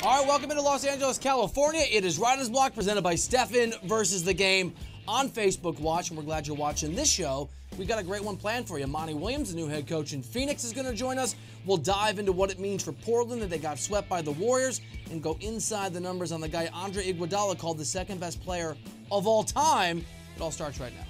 All right, welcome into Los Angeles, California. It is Writer's Block presented by Stefan versus the Game on Facebook Watch, and we're glad you're watching this show. We've got a great one planned for you. Monty Williams, the new head coach in Phoenix, is going to join us. We'll dive into what it means for Portland that they got swept by the Warriors and go inside the numbers on the guy Andre Iguodala called the second best player of all time. It all starts right now.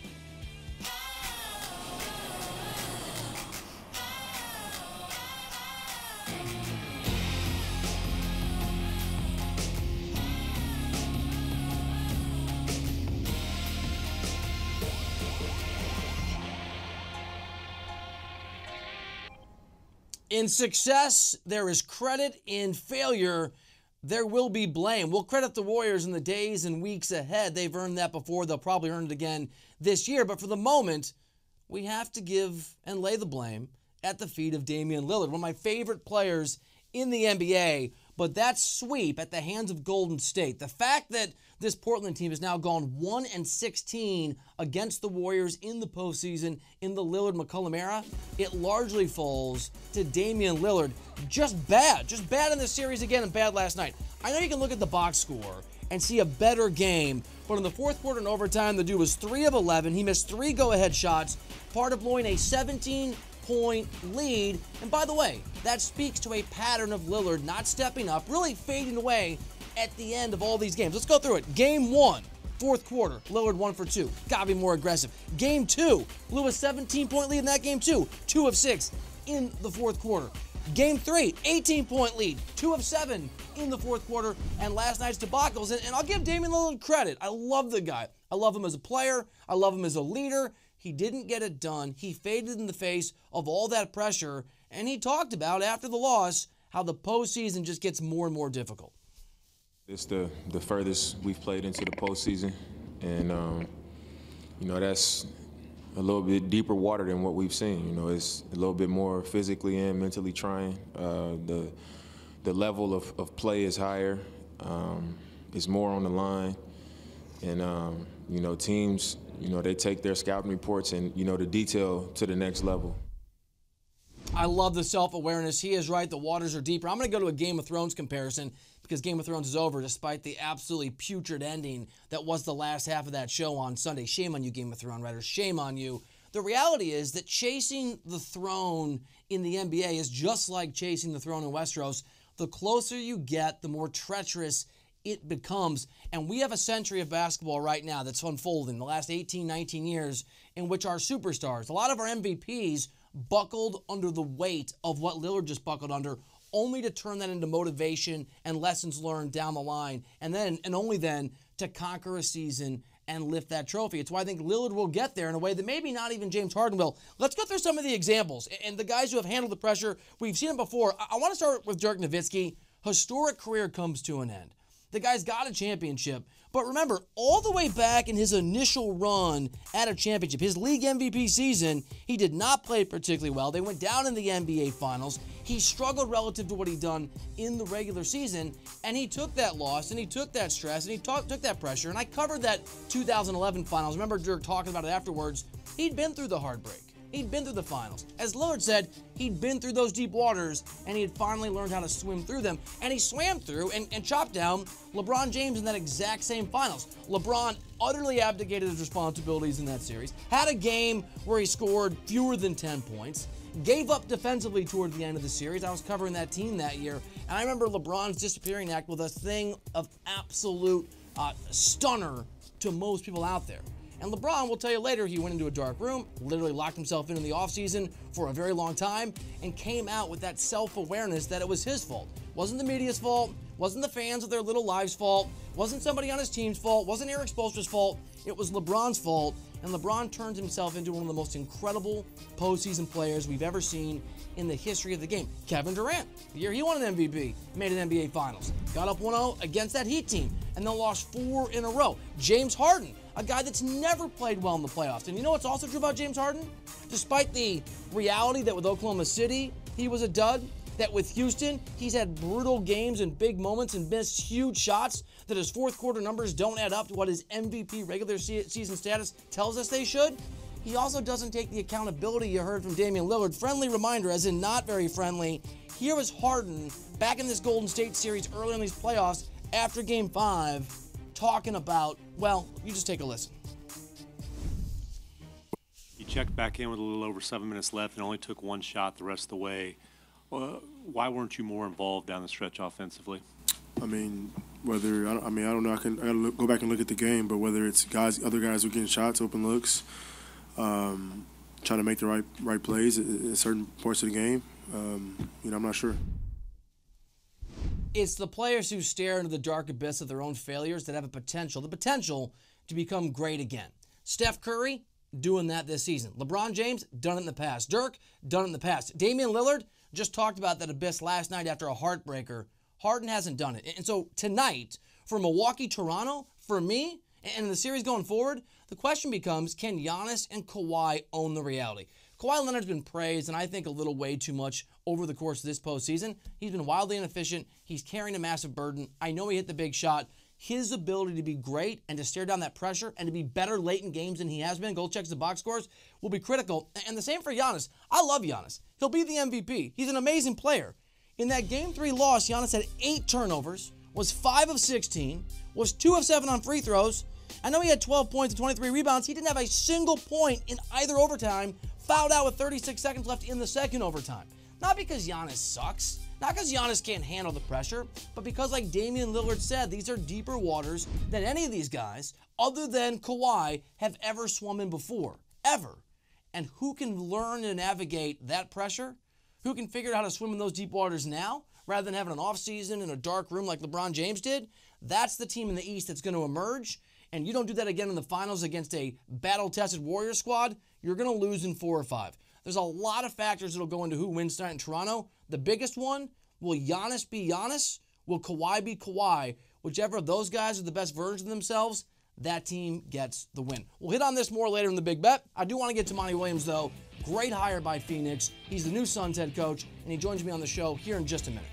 In success, there is credit. In failure, there will be blame. We'll credit the Warriors in the days and weeks ahead. They've earned that before. They'll probably earn it again this year. But for the moment, we have to give and lay the blame at the feet of Damian Lillard, one of my favorite players in the NBA. But that sweep at the hands of Golden State, the fact that this Portland team has now gone 1-16 against the Warriors in the postseason in the Lillard-McCollum era, it largely falls to Damian Lillard. Just bad in this series again and bad last night. I know you can look at the box score and see a better game, but in the fourth quarter and overtime, the dude was 3 of 11. He missed 3 go-ahead shots, part of blowing a 17-point lead. And by the way, that speaks to a pattern of Lillard not stepping up, really fading away at the end of all these games. Let's go through it. Game 1, fourth quarter, Lillard 1 for 2. Gotta be more aggressive. Game 2, blew a 17-point lead in that game too. 2 of 6 in the fourth quarter. Game 3, 18-point lead, 2 of 7 in the fourth quarter, and last night's debacles. And I'll give Damian Lillard credit. I love the guy. I love him as a player. I love him as a leader. He didn't get it done. He faded in the face of all that pressure, and he talked about after the loss how the postseason just gets more and more difficult. It's the furthest we've played into the postseason, and that's a little bit deeper water than what we've seen. It's a little bit more physically and mentally trying. The level of play is higher. It's more on the line, and teams, they take their scouting reports and the detail to the next level. I love the self-awareness. He is right. The waters are deeper. I'm going to go to a Game of Thrones comparison because Game of Thrones is over despite the absolutely putrid ending that was the last half of that show on Sunday. Shame on you, Game of Thrones writers. Shame on you. The reality is that chasing the throne in the NBA is just like chasing the throne in Westeros. The closer you get, the more treacherous it becomes. And we have a century of basketball right now that's unfolding, the last 18, 19 years, in which our superstars, a lot of our MVPs, buckled under the weight of what Lillard just buckled under, only to turn that into motivation and lessons learned down the line, and only then to conquer a season and lift that trophy. It's why I think Lillard will get there in a way that maybe not even James Harden will. Let's go through some of the examples and the guys who have handled the pressure. We've seen it before. I want to start with Dirk Nowitzki. Historic career comes to an end. The guy's got a championship. But remember, all the way back in his initial run at a championship, his league MVP season, he did not play particularly well. They went down in the NBA Finals. He struggled relative to what he'd done in the regular season, and he took that loss, and he took that stress, and he took that pressure. And I covered that 2011 Finals. Remember Dirk talking about it afterwards. He'd been through the heartbreak. He'd been through the finals. As Lillard said, he'd been through those deep waters, and he had finally learned how to swim through them. And he swam through and chopped down LeBron James in that exact same finals. LeBron utterly abdicated his responsibilities in that series, had a game where he scored fewer than 10 points, gave up defensively toward the end of the series. I was covering that team that year, and I remember LeBron's disappearing act with a thing of absolute stunner to most people out there. And LeBron will tell you later he went into a dark room, literally locked himself in the offseason for a very long time, and came out with that self-awareness that it was his fault. Wasn't the media's fault, wasn't the fans of their little lives' fault, wasn't somebody on his team's fault, wasn't Eric Spoelstra's fault, it was LeBron's fault. And LeBron turned himself into one of the most incredible postseason players we've ever seen in the history of the game. Kevin Durant, the year he won an MVP, made an NBA Finals. Got up 1-0 against that Heat team, and then lost 4 in a row. James Harden, a guy that's never played well in the playoffs. And you know what's also true about James Harden? Despite the reality that with Oklahoma City, he was a dud, that with Houston, he's had brutal games and big moments and missed huge shots, that his fourth quarter numbers don't add up to what his MVP regular season status tells us they should. He also doesn't take the accountability you heard from Damian Lillard. Friendly reminder, as in not very friendly, here is Harden back in this Golden State series early in these playoffs after Game 5 talking about, well, you just take a listen. You checked back in with a little over 7 minutes left and only took one shot the rest of the way. Why weren't you more involved down the stretch offensively? I don't know. I gotta go back and look at the game, but whether it's other guys who are getting shots, open looks, trying to make the right plays at certain parts of the game, I'm not sure. It's the players who stare into the dark abyss of their own failures that have the potential to become great again. Steph Curry, doing that this season. LeBron James, done it in the past. Dirk, done it in the past. Damian Lillard just talked about that abyss last night after a heartbreaker. Harden hasn't done it. And so tonight, for Milwaukee, Toronto, for me, and in the series going forward, the question becomes, can Giannis and Kawhi own the reality? Kawhi Leonard's been praised, and I think a little way too much over the course of this postseason. He's been wildly inefficient. He's carrying a massive burden. I know he hit the big shot. His ability to be great and to stare down that pressure and to be better late in games than he has been, goal checks the box scores, will be critical. And the same for Giannis. I love Giannis. He'll be the MVP. He's an amazing player. In that Game 3 loss, Giannis had 8 turnovers, was 5 of 16, was 2 of 7 on free throws. I know he had 12 points and 23 rebounds. He didn't have a single point in either overtime, fouled out with 36 seconds left in the second overtime. Not because Giannis sucks, not because Giannis can't handle the pressure, but because, like Damian Lillard said, these are deeper waters than any of these guys, other than Kawhi, have ever swum in before. Ever. And who can learn to navigate that pressure? Who can figure out how to swim in those deep waters now, rather than having an offseason in a dark room like LeBron James did? That's the team in the East that's going to emerge. And you don't do that again in the finals against a battle-tested Warrior squad, you're going to lose in 4 or 5. There's a lot of factors that will go into who wins tonight in Toronto. The biggest one, will Giannis be Giannis? Will Kawhi be Kawhi? Whichever of those guys are the best version of themselves, that team gets the win. We'll hit on this more later in the Big Bet. I do want to get to Monty Williams, though. Great hire by Phoenix. He's the new Suns head coach, and he joins me on the show here in just a minute.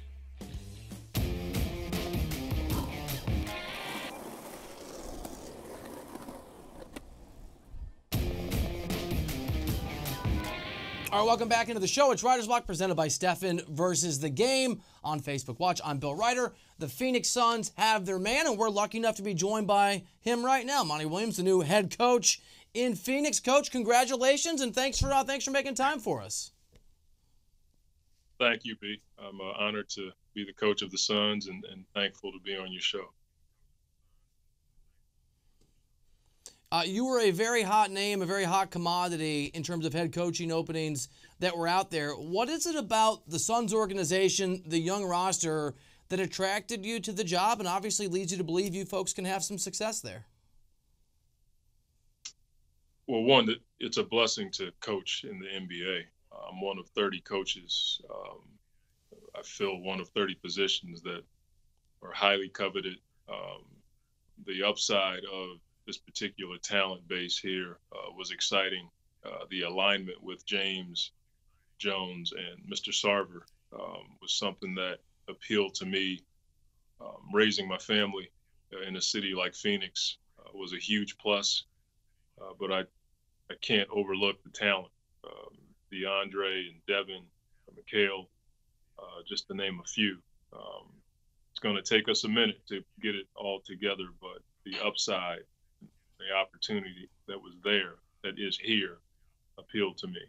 All right, welcome back into the show. It's Reiter's Block presented by Stefan versus the Game on Facebook Watch. I'm Bill Reiter. The Phoenix Suns have their man, and we're lucky enough to be joined by him right now. Monty Williams, the new head coach in Phoenix. Coach, congratulations, and thanks for making time for us. Thank you, B. I'm honored to be the coach of the Suns and thankful to be on your show. You were a very hot name, a very hot commodity in terms of head coaching openings that were out there. What is it about the Suns organization, the young roster, that attracted you to the job and obviously leads you to believe you folks can have some success there? Well, one, it's a blessing to coach in the NBA. I'm one of 30 coaches. I fill one of 30 positions that are highly coveted. The upside of this particular talent base here was exciting. The alignment with James Jones and Mr. Sarver was something that appealed to me. Raising my family in a city like Phoenix was a huge plus, but I can't overlook the talent. DeAndre and Devin, Mikhail, just to name a few. It's going to take us a minute to get it all together, but the upside, the opportunity that was there, that is here, appealed to me.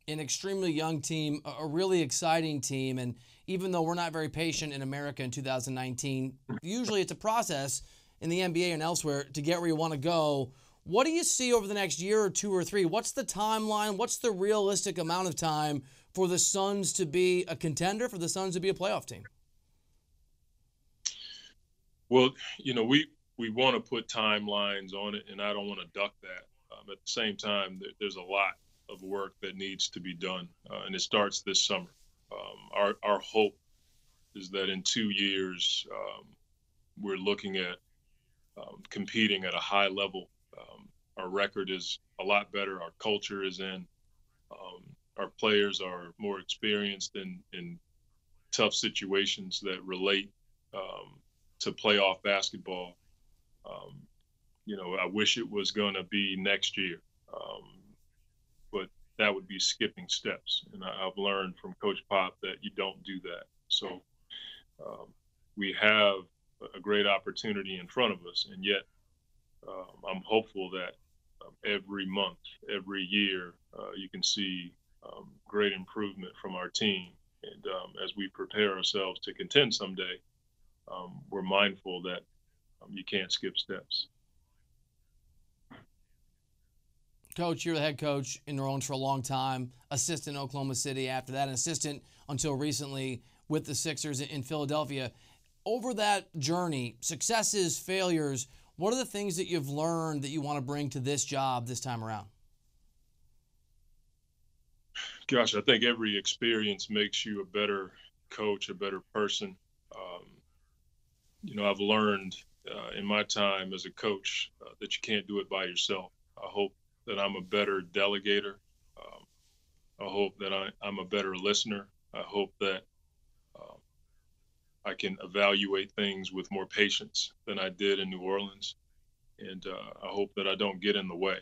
An extremely young team, a really exciting team, and even though we're not very patient in America in 2019, usually it's a process in the NBA and elsewhere to get where you want to go. What do you see over the next year or 2 or 3? What's the timeline? What's the realistic amount of time for the Suns to be a contender, for the Suns to be a playoff team? Well, we want to put timelines on it, and I don't want to duck that. At the same time, there's a lot of work that needs to be done, and it starts this summer. Our hope is that in 2 years, we're looking at competing at a high level. Our record is a lot better. Our culture is in. Our players are more experienced in tough situations that relate to playoff basketball. I wish it was going to be next year. But that would be skipping steps. And I've learned from Coach Pop that you don't do that. So we have a great opportunity in front of us, and yet I'm hopeful that every month, every year, you can see great improvement from our team. And as we prepare ourselves to contend someday, we're mindful that you can't skip steps. Coach, you're the head coach in New Orleans for a long time, assistant in Oklahoma City after that, and assistant until recently with the Sixers in Philadelphia. Over that journey, successes, failures, what are the things that you've learned that you want to bring to this job this time around? Gosh, I think every experience makes you a better coach, a better person. I've learned in my time as a coach that you can't do it by yourself. I hope that I'm a better delegator. I hope that I'm a better listener. I hope that I can evaluate things with more patience than I did in New Orleans. And I hope that I don't get in the way.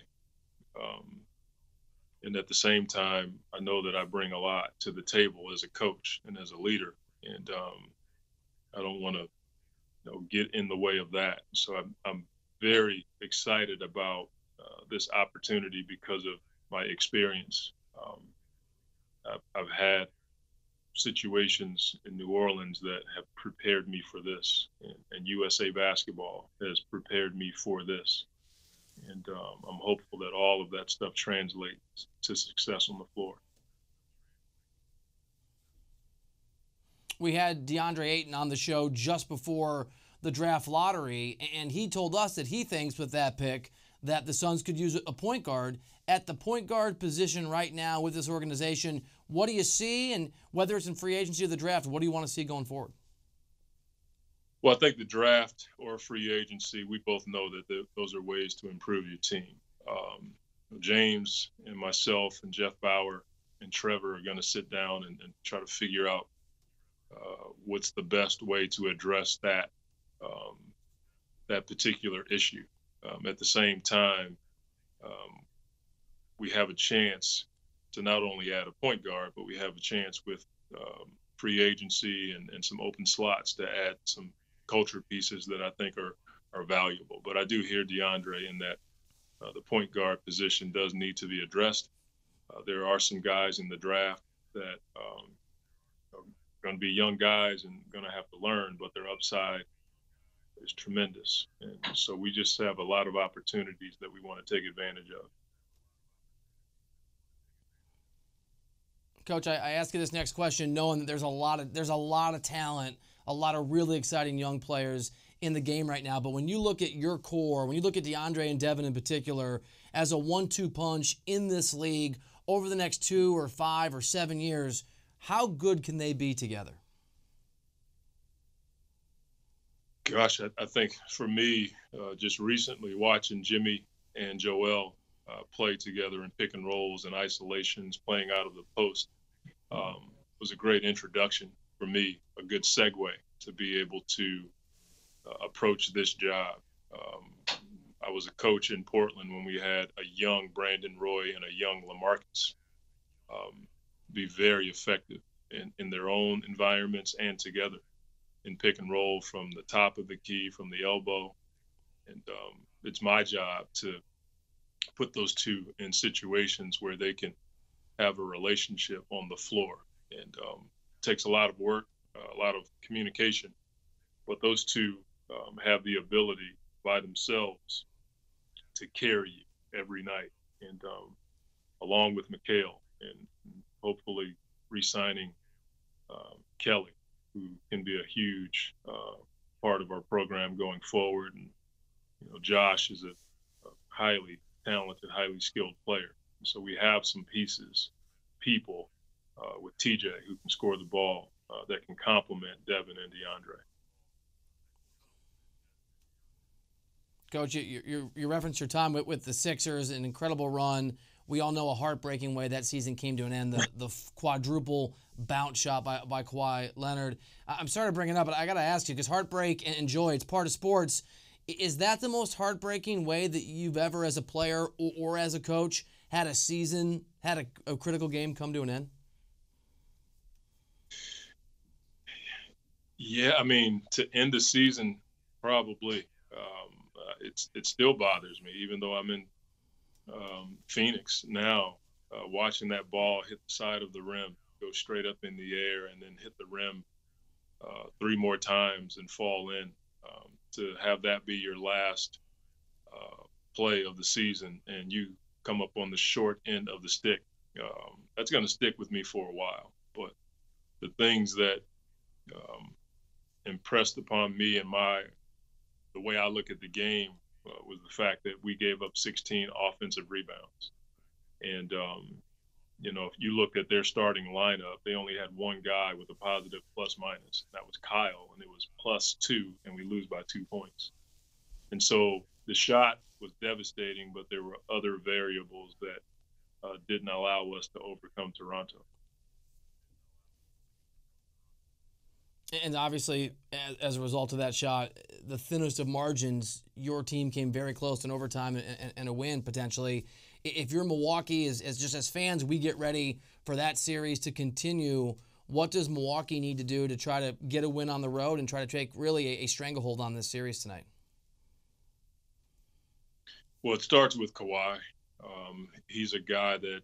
And at the same time, I know that I bring a lot to the table as a coach and as a leader. And I don't want to get in the way of that. So I'm very excited about this opportunity because of my experience. I've had situations in New Orleans that have prepared me for this, and USA Basketball has prepared me for this. And I'm hopeful that all of that stuff translates to success on the floor. We had DeAndre Ayton on the show just before the draft lottery, and he told us that he thinks with that pick that the Suns could use a point guard. At the point guard position right now with this organization, what do you see? And whether it's in free agency or the draft, what do you want to see going forward? Well, I think the draft or free agency, we both know that those are ways to improve your team. James and myself and Jeff Bauer and Trevor are going to sit down and try to figure out what's the best way to address that particular issue. At the same time, we have a chance to not only add a point guard, but we have a chance with free agency and some open slots to add some culture pieces that I think are valuable. But I do hear DeAndre in that the point guard position does need to be addressed. There are some guys in the draft that are going to be young guys and going to have to learn, but their upside is tremendous. And so we just have a lot of opportunities that we want to take advantage of. Coach, I ask you this next question knowing that there's a lot of talent, a lot of really exciting young players in the game right now. But when you look at your core, when you look at DeAndre and Devin in particular, as a 1-2 punch in this league over the next 2 or 5 or 7 years, how good can they be together? Gosh, I think for me, just recently watching Jimmy and Joel play together in pick and rolls and isolations, playing out of the post, was a great introduction for me, a good segue to be able to approach this job. I was a coach in Portland when we had a young Brandon Roy and a young LaMarcus be very effective in their own environments and together in pick and roll from the top of the key, from the elbow. And it's my job to put those two in situations where they can have a relationship on the floor. And it takes a lot of work, a lot of communication, but those two have the ability by themselves to carry you every night. And along with McHale and hopefully re-signing Kelly, who can be a huge part of our program going forward. And, Josh is a highly talented, highly skilled player. So we have some people with TJ who can score the ball that can complement Devin and DeAndre. Coach, you referenced your time with the Sixers, an incredible run. We all know a heartbreaking way that season came to an end, the quadruple bounce shot by Kawhi Leonard. I'm sorry to bring it up, but I got to ask you, because heartbreak and joy, it's part of sports. Is that the most heartbreaking way that you've ever, as a player or as a coach, had a critical game come to an end? Yeah, I mean, to end the season, probably. It still bothers me, even though I'm in Phoenix now. Watching that ball hit the side of the rim, go straight up in the air, and then hit the rim 3 more times and fall in. To have that be your last play of the season, and you come up on the short end of the stick, that's going to stick with me for a while. But the things that impressed upon me and the way I look at the game was the fact that we gave up 16 offensive rebounds. And, if you looked at their starting lineup, they only had one guy with a positive plus minus. That was Kyle, and it was +2, and we lose by 2 points. And so the shot was devastating, but there were other variables that didn't allow us to overcome Toronto. And obviously, as a result of that shot, the thinnest of margins, your team came very close to an overtime and a win potentially. If you're Milwaukee, as fans, we get ready for that series to continue. What does Milwaukee need to do to try to get a win on the road and try to take really a stranglehold on this series tonight? Well, it starts with Kawhi. He's a guy that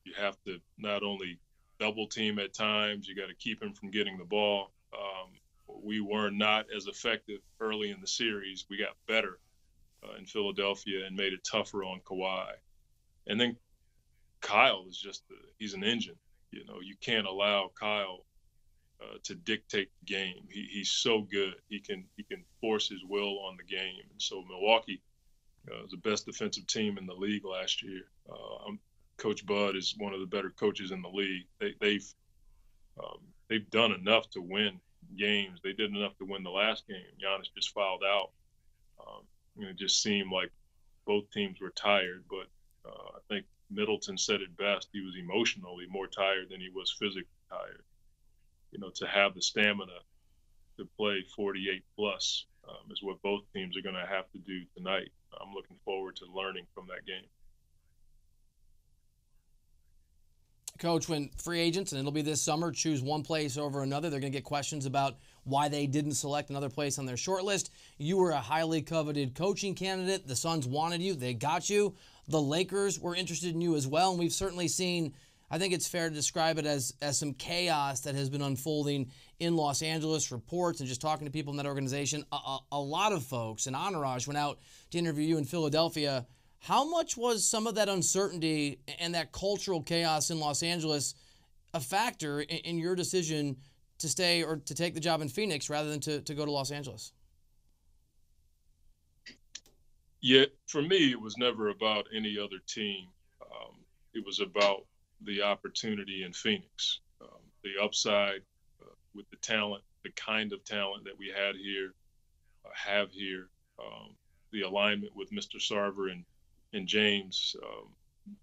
you have to not only double team at times, you got to keep him from getting the ball. We were not as effective early in the series. We got better in Philadelphia and made it tougher on Kawhi. And then Kyle is he's an engine. You can't allow Kyle to dictate the game. He's so good. He can force his will on the game. And so Milwaukee was the best defensive team in the league last year. Coach Bud is one of the better coaches in the league. They've done enough to win games. They did enough to win the last game. Giannis just fouled out. It just seemed like both teams were tired, but I think Middleton said it best. He was emotionally more tired than he was physically tired. To have the stamina to play 48 plus is what both teams are going to have to do tonight. I'm looking forward to learning from that game. Coach, when free agents, and it'll be this summer, choose one place over another, they're going to get questions about why they didn't select another place on their short list. You were a highly coveted coaching candidate. The Suns wanted you. They got you. The Lakers were interested in you as well, and we've certainly seen, I think it's fair to describe it as some chaos that has been unfolding in Los Angeles. Reports and just talking to people in that organization. A lot of folks, and Entourage went out to interview you in Philadelphia. How much was some of that uncertainty and that cultural chaos in Los Angeles a factor in your decision to stay or to take the job in Phoenix rather than to go to Los Angeles? Yeah, for me, it was never about any other team. It was about the opportunity in Phoenix, the upside with the talent, the kind of talent that we had here, have here, the alignment with Mr. Sarver and James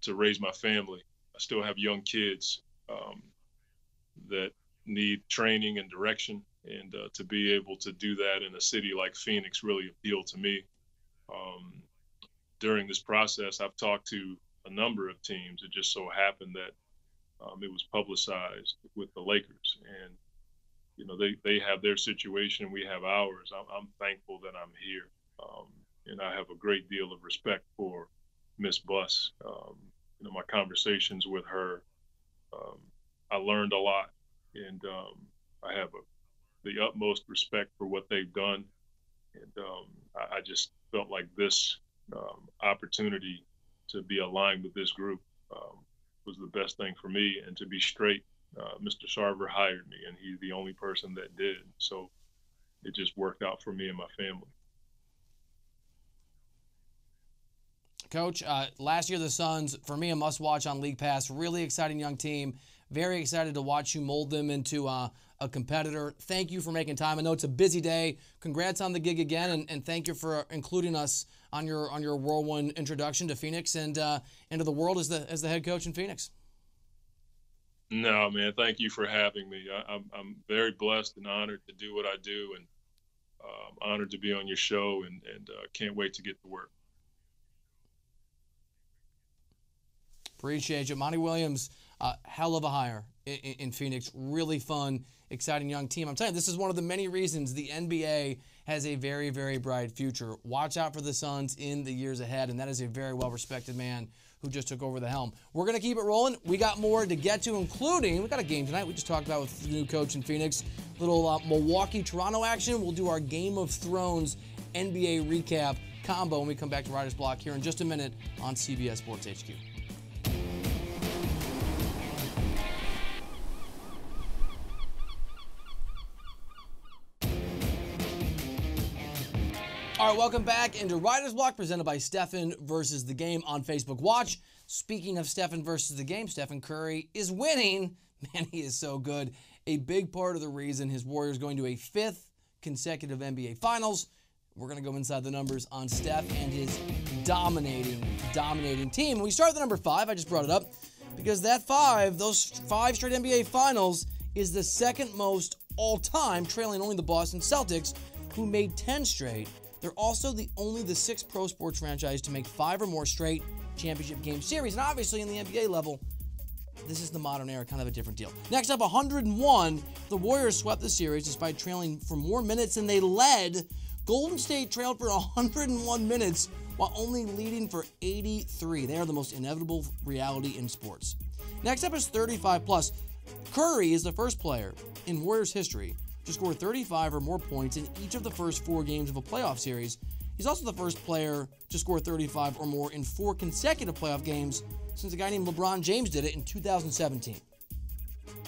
to raise my family. I still have young kids that need training and direction, and to be able to do that in a city like Phoenix really appealed to me. During this process, I've talked to a number of teams. It just so happened that it was publicized with the Lakers, and they have their situation, we have ours. I'm thankful that I'm here, and I have a great deal of respect for Miss Buss. My conversations with her, I learned a lot, and I have the utmost respect for what they've done, and I just felt like this opportunity to be aligned with this group was the best thing for me. And to be straight, Mr. Sarver hired me, and he's the only person that did. So it just worked out for me and my family. Coach, last year the Suns, for me, a must-watch on League Pass. Really exciting young team. Very excited to watch you mold them into a competitor. Thank you for making time. I know it's a busy day. Congrats on the gig again, and thank you for including us on your whirlwind introduction to Phoenix and into the world as the head coach in Phoenix. No, man, thank you for having me. I'm very blessed and honored to do what I do, and honored to be on your show, and can't wait to get to work. Appreciate you. Monty Williams, hell of a hire in Phoenix. Really fun, exciting young team. I'm telling you, this is one of the many reasons the NBA has a very, very bright future. Watch out for the Suns in the years ahead, and that is a very well-respected man who just took over the helm. We're going to keep it rolling. We got more to get to, including, we got a game tonight we just talked about with the new coach in Phoenix. Little Milwaukee-Toronto action. We'll do our Game of Thrones NBA recap combo when we come back to Writer's Block here in just a minute on CBS Sports HQ. All right, welcome back into Writer's Block, presented by Stephen versus the Game on Facebook Watch. Speaking of Stephen versus the Game, Stephen Curry is winning. Man, he is so good. A big part of the reason his Warriors going to a 5th consecutive NBA Finals. We're going to go inside the numbers on Steph and his dominating team. We start at the number 5. I just brought it up because those 5 straight NBA Finals, is the second most all-time, trailing only the Boston Celtics, who made 10 straight. They're also only the 6th pro sports franchise to make 5 or more straight championship game series. And obviously, in the NBA level, this is the modern era, kind of a different deal. Next up, 101. The Warriors swept the series despite trailing for more minutes than they led. Golden State trailed for 101 minutes while only leading for 83. They are the most inevitable reality in sports. Next up is 35+. Curry is the first player in Warriors history to score 35 or more points in each of the first 4 games of a playoff series. He's also the first player to score 35 or more in 4 consecutive playoff games since a guy named LeBron James did it in 2017.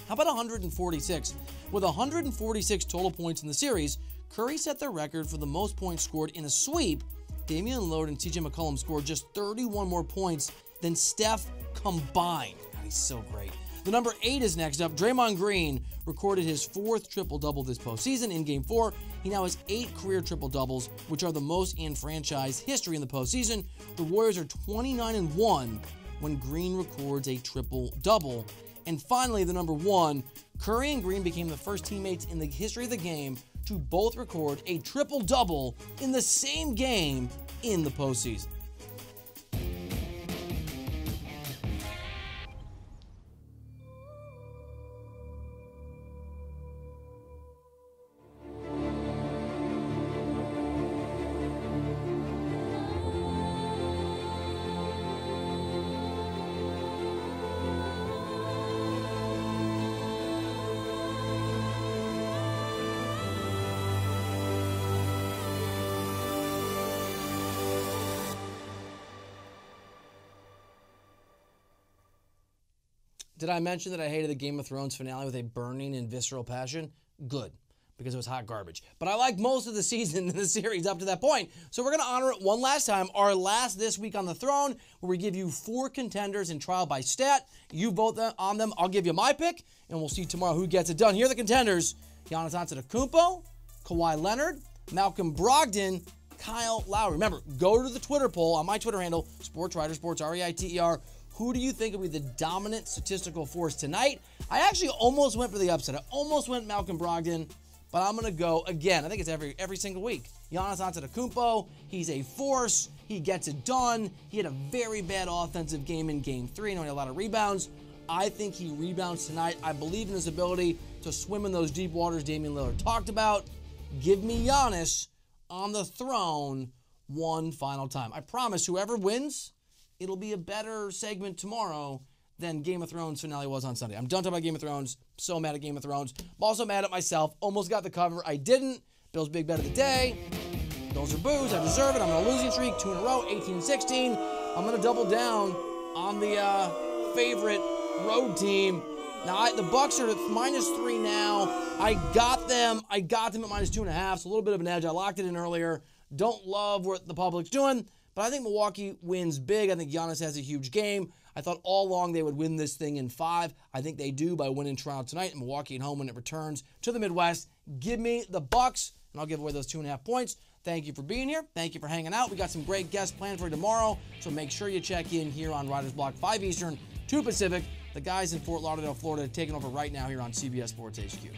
How about 146? With 146 total points in the series, Curry set the record for the most points scored in a sweep. Damian Lillard and CJ McCollum scored just 31 more points than Steph combined. God, he's so great. The number 8 is next up. Draymond Green recorded his 4th triple-double this postseason in Game 4. He now has 8 career triple-doubles, which are the most in franchise history in the postseason. The Warriors are 29-1 when Green records a triple-double. And finally, the number 1, Curry and Green became the first teammates in the history of the game to both record a triple-double in the same game in the postseason. Did I mention that I hated the Game of Thrones finale with a burning and visceral passion? Good, because it was hot garbage. But I liked most of the season in the series up to that point. So we're going to honor it one last time. Our last this week on the throne, where we give you 4 contenders in trial by stat. You vote on them. I'll give you my pick, and we'll see tomorrow who gets it done. Here are the contenders: Giannis Antetokounmpo, Kawhi Leonard, Malcolm Brogdon, Kyle Lowry. Remember, go to the Twitter poll on my Twitter handle, SportsReiter, Sports Reiter. Who do you think will be the dominant statistical force tonight? I actually almost went for the upset. I almost went Malcolm Brogdon, but I'm going to go again. I think it's every single week. Giannis Antetokounmpo, he's a force. He gets it done. He had a very bad offensive game in Game 3. And only a lot of rebounds. I think he rebounds tonight. I believe in his ability to swim in those deep waters Damian Lillard talked about. Give me Giannis on the throne one final time. I promise whoever wins, it'll be a better segment tomorrow than Game of Thrones finale was on Sunday. I'm done talking about Game of Thrones. So mad at Game of Thrones. I'm also mad at myself. Almost got the cover. I didn't. Bill's big bet of the day. Bills are boos. I deserve it. I'm on a losing streak. 2 in a row. 18-16. I'm going to double down on the favorite road team. Now, the Bucks are at -3 now. I got them at -2.5. So a little bit of an edge. I locked it in earlier. Don't love what the public's doing. But I think Milwaukee wins big. I think Giannis has a huge game. I thought all along they would win this thing in 5. I think they do by winning Toronto tonight, and Milwaukee at home when it returns to the Midwest. Give me the Bucks, and I'll give away those 2.5 points. Thank you for being here. Thank you for hanging out. We got some great guests planned for you tomorrow, so make sure you check in here on Writer's Block, 5 Eastern, 2 Pacific. The guys in Fort Lauderdale, Florida, taking over right now here on CBS Sports HQ.